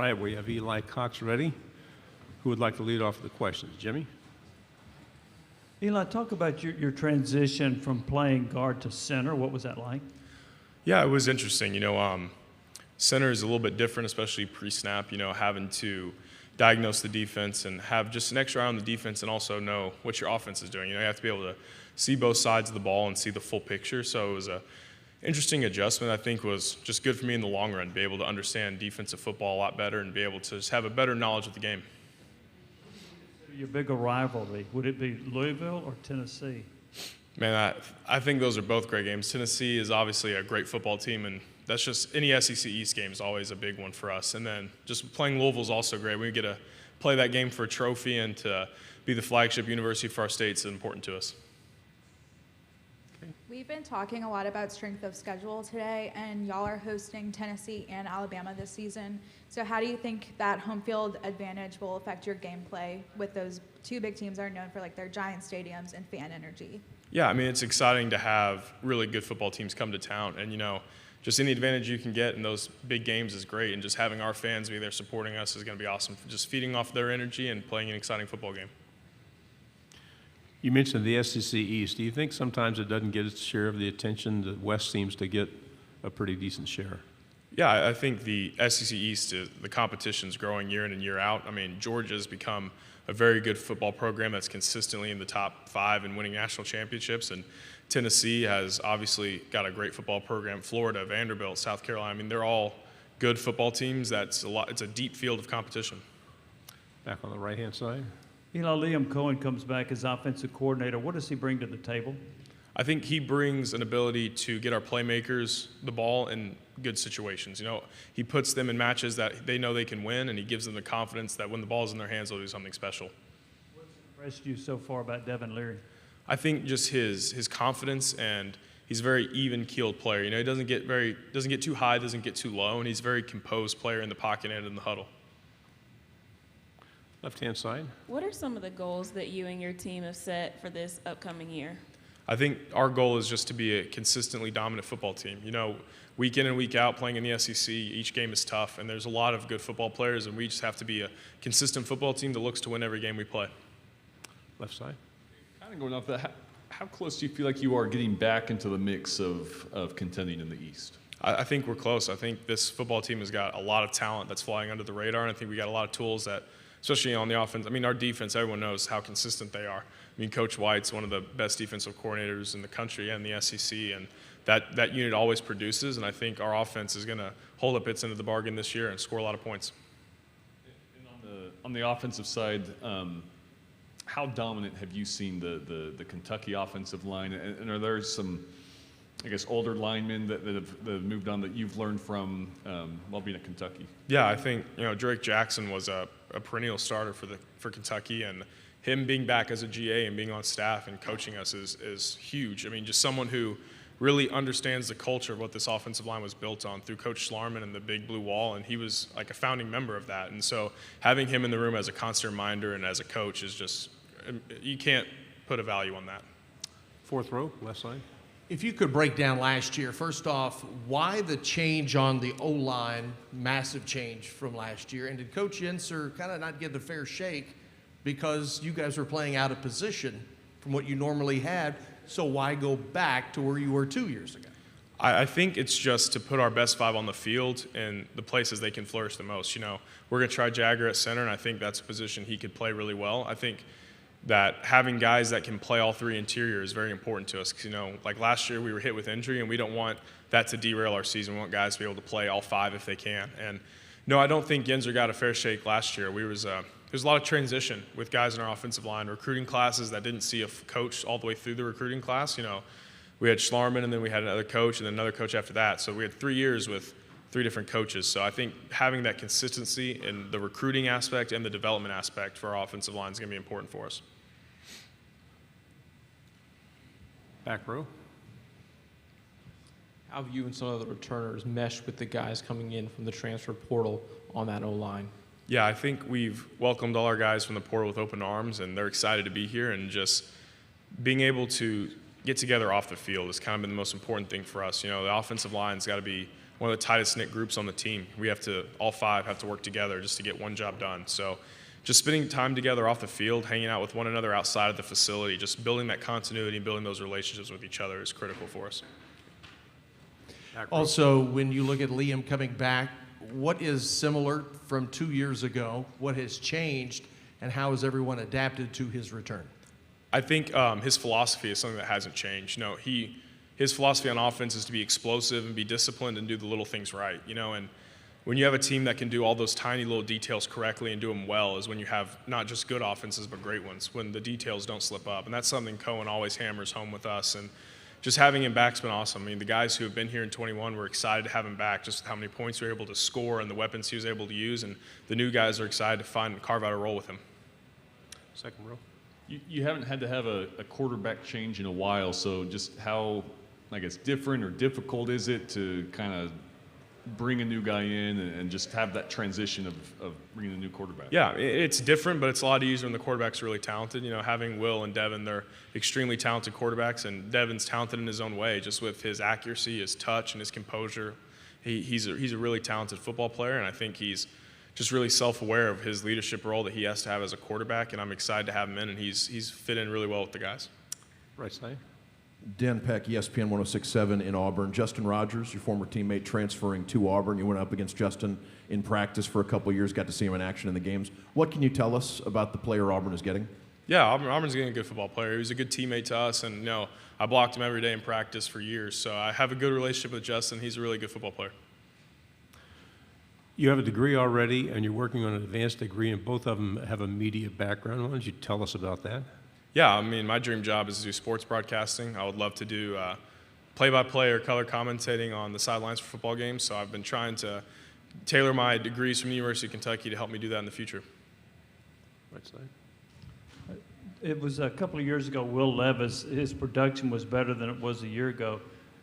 right, we have Eli Cox ready. Who would like to lead off with the questions? Jimmy? Eli, talk about your transition from playing guard to center. What was that like? Yeah, it was interesting. Center is a little bit different, especially pre-snap, having to diagnose the defense and have just an extra eye on the defense and also know what your offense is doing. You have to be able to see both sides of the ball and see the full picture. So it was a interesting adjustment. I think was just good for me in the long run, be able to understand defensive football a lot better and be able to just have a better knowledge of the game. Your bigger rivalry, would it be Louisville or Tennessee? Man, I think those are both great games. Tennessee is obviously a great football team, and that's just any SEC East game is always a big one for us. And then just playing Louisville is also great. We get to play that game for a trophy and to be the flagship university for our state is important to us. We've been talking a lot about strength of schedule today, and y'all are hosting Tennessee and Alabama this season. So how do you think that home field advantage will affect your gameplay with those two big teams that are known for their giant stadiums and fan energy? Yeah, it's exciting to have really good football teams come to town, and just any advantage you can get in those big games is great, and just having our fans be there supporting us is going to be awesome, just feeding off their energy and playing an exciting football game. You mentioned the SEC East. Do you think sometimes it doesn't get its share of the attention? The West seems to get a pretty decent share. Yeah, I think the SEC East, the competition's growing year in and year out. Georgia's become a very good football program that's consistently in the top 5 and winning national championships, and Tennessee has obviously got a great football program. Florida, Vanderbilt, South Carolina, they're all good football teams. It's a deep field of competition. Back on the right-hand side. Eli, Liam Cohen comes back as offensive coordinator. What does he bring to the table? I think he brings an ability to get our playmakers the ball in good situations. He puts them in matches that they know they can win, and he gives them the confidence that when the ball's in their hands, they'll do something special. What's impressed you so far about Devin Leary? I think just his confidence, and he's a very even-keeled player. He doesn't get too high, doesn't get too low, and he's a very composed player in the pocket and in the huddle. Left-hand side. What are some of the goals that you and your team have set for this upcoming year? I think our goal is just to be a consistently dominant football team. Week in and week out playing in the SEC, each game is tough, and there's a lot of good football players, and we just have to be a consistent football team that looks to win every game we play. Left side. Kind of going off that, how close do you feel like you are getting back into the mix of contending in the East? I think we're close. I think this football team has got a lot of talent that's flying under the radar, and I think we got a lot of tools that, especially on the offense. Our defense, everyone knows how consistent they are. Coach White's one of the best defensive coordinators in the country and the SEC, and that unit always produces, and I think our offense is going to hold up its end of the bargain this year and score a lot of points. And on the offensive side, how dominant have you seen the Kentucky offensive line, and are there some, older linemen that have moved on that you've learned from while being at Kentucky? Yeah, I think Drake Jackson was a perennial starter for Kentucky, and him being back as a GA and being on staff and coaching us is huge. Just someone who really understands the culture of what this offensive line was built on through Coach Schlarman and the Big Blue Wall, and he was like a founding member of that. And so having him in the room as a constant reminder and as a coach is just, you can't put a value on that. Fourth row, left side. If you could break down last year, first off, why the change on the O-line, massive change from last year? And did Coach Yenser kind of not get a fair shake because you guys were playing out of position from what you normally had, so why go back to where you were 2 years ago? I think it's just to put our best 5 on the field in the places they can flourish the most. We're going to try Jagger at center, and I think that's a position he could play really well. I think that having guys that can play all 3 interior is very important to us. Because, like last year we were hit with injury, and we don't want that to derail our season. We want guys to be able to play all 5 if they can. And no, I don't think Yenser got a fair shake last year. There's a lot of transition with guys in our offensive line, recruiting classes that didn't see a coach all the way through the recruiting class. We had Schlarman, and then we had another coach, and then another coach after that. So we had 3 years with 3 different coaches. So I think having that consistency in the recruiting aspect and the development aspect for our offensive line is going to be important for us. Back row. How have you and some of the returners meshed with the guys coming in from the transfer portal on that O-line? Yeah, I think we've welcomed all our guys from the portal with open arms, and they're excited to be here, and just being able to get together off the field has kind of been the most important thing for us. The offensive line's got to be one of the tightest knit groups on the team. All five have to work together just to get one job done. So just spending time together off the field, hanging out with one another outside of the facility, just building that continuity and building those relationships with each other is critical for us. Also, when you look at Liam coming back, what is similar from 2 years ago? What has changed, and how has everyone adapted to his return? I think his philosophy is something that hasn't changed. His philosophy on offense is to be explosive and be disciplined and do the little things right. And when you have a team that can do all those tiny little details correctly and do them well is when you have not just good offenses but great ones, when the details don't slip up. And that's something Cohen always hammers home with us. And just having him back's been awesome. I mean, the guys who have been here in 21 were excited to have him back, just how many points he was able to score and the weapons he was able to use. And the new guys are excited to carve out a role with him. Second row. You haven't had to have a quarterback change in a while, so just how, I guess, different or difficult is it to kind of bring a new guy in and just have that transition of bringing a new quarterback? Yeah, it's different, but it's a lot easier when the quarterback's really talented. Having Will and Devin, they're extremely talented quarterbacks, and Devin's talented in his own way, just with his accuracy, his touch, and his composure. He's a really talented football player, and I think he's just really self-aware of his leadership role that he has to have as a quarterback, and I'm excited to have him in, and he's fit in really well with the guys. Right side. Dan Peck, ESPN 106.7 in Auburn. Justin Rogers, your former teammate, transferring to Auburn. You went up against Justin in practice for a couple of years, got to see him in action in the games. What can you tell us about the player Auburn is getting? Yeah, Auburn's getting a good football player. He was a good teammate to us, and I blocked him every day in practice for years. So I have a good relationship with Justin. He's a really good football player. You have a degree already, and you're working on an advanced degree, and both of them have a media background. Why don't you tell us about that? Yeah, I mean, my dream job is to do sports broadcasting. I would love to do play-by-play or color commentating on the sidelines for football games. So I've been trying to tailor my degrees from the University of Kentucky to help me do that in the future. Right side. It was a couple of years ago, Will Levis, his production was better than it was a year ago.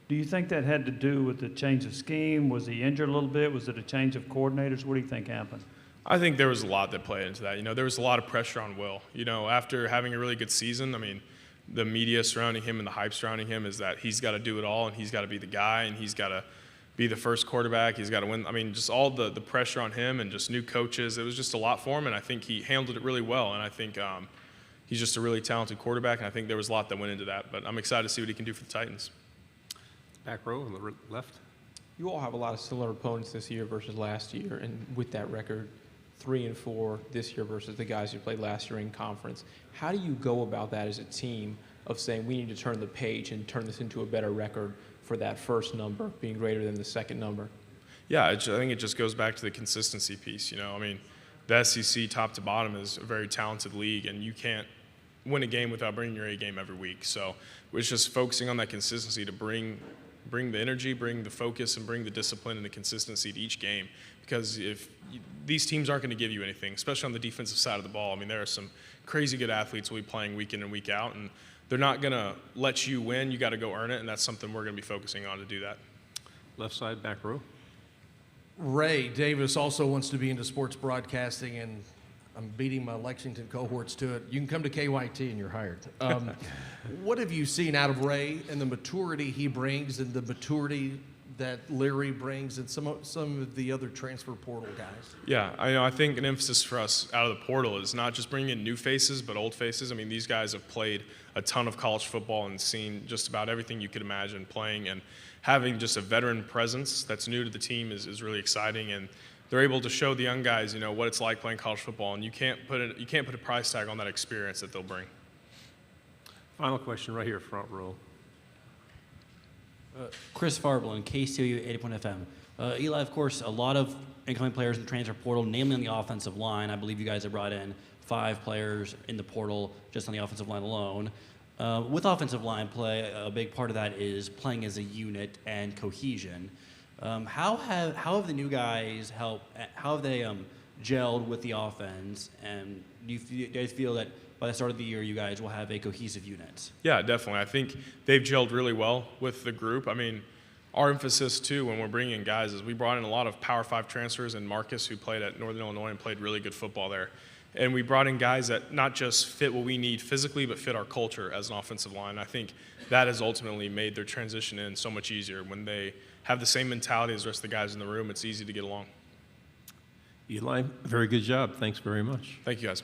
Do you think that had to do with the change of scheme? Was he injured a little bit? Was it a change of coordinators? What do you think happened? I think there was a lot that played into that. There was a lot of pressure on Will. After having a really good season, I mean, the media surrounding him and the hype surrounding him is that he's got to do it all, and he's got to be the guy, and he's got to be the first quarterback. He's got to win. I mean, just all the pressure on him and just new coaches. It was just a lot for him, and I think he handled it really well. And I think he's just a really talented quarterback, and I think there was a lot that went into that. But I'm excited to see what he can do for the Titans. Back row on the left. You all have a lot of similar opponents this year versus last year, and with that record, 3-4 this year versus the guys who played last year in conference. How do you go about that as a team of saying we need to turn the page and turn this into a better record for that first number being greater than the second number? Yeah, I think it just goes back to the consistency piece. I mean, the SEC top to bottom is a very talented league, and you can't win a game without bringing your A game every week. So it's just focusing on that consistency to bring the energy, bring the focus, and bring the discipline and the consistency to each game. Because these teams aren't going to give you anything, especially on the defensive side of the ball. I mean, there are some crazy good athletes who will be playing week in and week out, and they're not going to let you win. You got to go earn it, and that's something we're going to be focusing on to do that. Left side, back row. Ray Davis also wants to be into sports broadcasting, and I'm beating my Lexington cohorts to it. You can come to KYT and you're hired. What have you seen out of Ray and the maturity he brings and the maturity that Leary brings and some of the other transfer portal guys? Yeah, I think an emphasis for us out of the portal is not just bringing in new faces, but old faces. I mean, these guys have played a ton of college football and seen just about everything you could imagine playing, and having just a veteran presence that's new to the team is really exciting. And they're able to show the young guys, what it's like playing college football, and you can't put a price tag on that experience that they'll bring. Final question right here, front row. Chris Farblin, KCOU 80 FM. Eli, of course, a lot of incoming players in the transfer portal, namely on the offensive line. I believe you guys have brought in 5 players in the portal just on the offensive line alone. With offensive line play, a big part of that is playing as a unit and cohesion. How have the new guys helped? How have they gelled with the offense? And do you guys feel that by the start of the year, you guys will have a cohesive unit? Yeah, definitely. I think they've gelled really well with the group. I mean, our emphasis, too, when we're bringing in guys is we brought in a lot of Power 5 transfers, and Marcus, who played at Northern Illinois and played really good football there. And we brought in guys that not just fit what we need physically, but fit our culture as an offensive line. I think that has ultimately made their transition in so much easier when they have the same mentality as the rest of the guys in the room, it's easy to get along. Eli, very good job. Thanks very much. Thank you, guys.